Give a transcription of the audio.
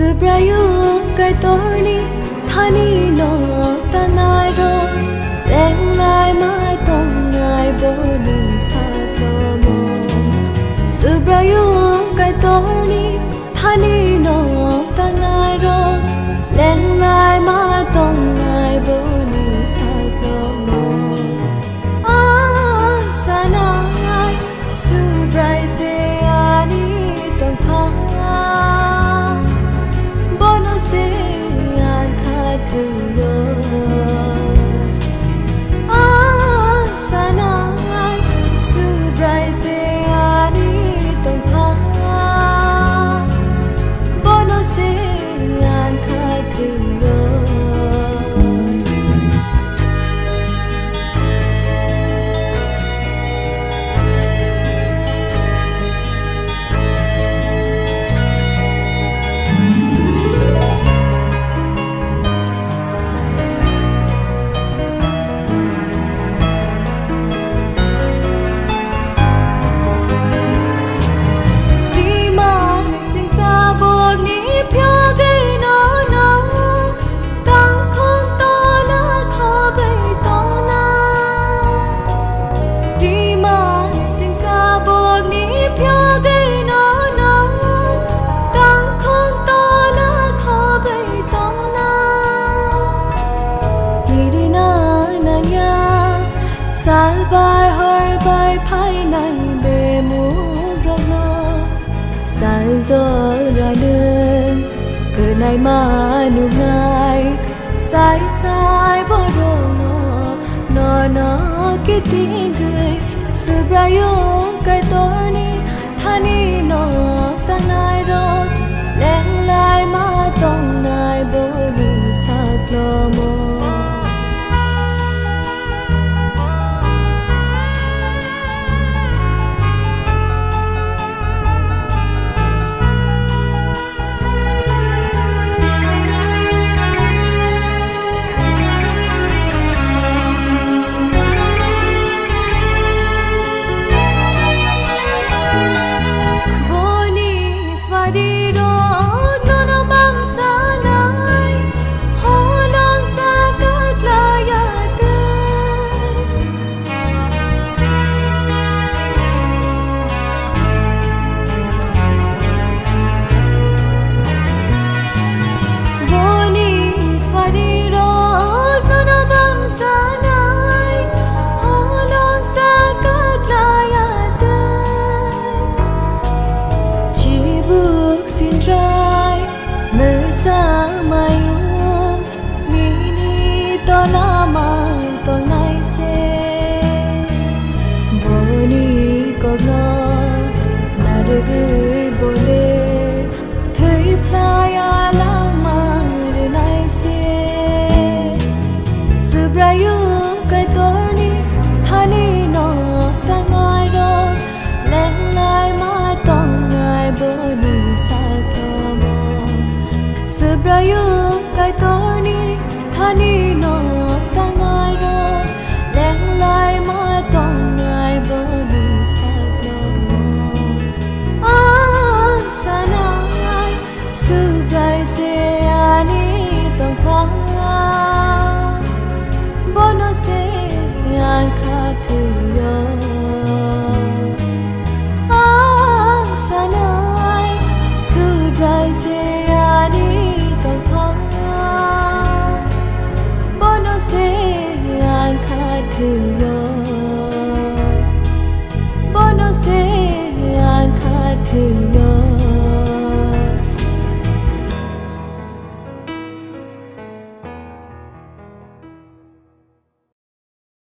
Subrayu kai torni thani no tanai ro leng lai mai tong ngai boni sa mo Subrayu kai torni thani no tanai ro leng lai mai tong ngai boni sa mo sanai Subrai se ani tong pha bono se an kha thu yo sanai Subrai se ani tong pha bono se an kha thu yo Salbai har bai phai nai be mu ro lo sal zo ra nên cơ nai ma nu ngai sai sai bo ro no ke ting gai Subrayu kai torni thani no tanai ro leng lai ma tong nai bo ni sa lo mo Subrayu kai torni thani no tangai ro leng lai ma tong ngai boni sa mo Subrayu kai torni thani no tangai ro leng lai ma tong ngai boni sa mo sanai Subrai se ani tong pha bono se an kha thu yo sanai Subrai se ani tong pha bono se an kha thu yo bono se an kha thu yo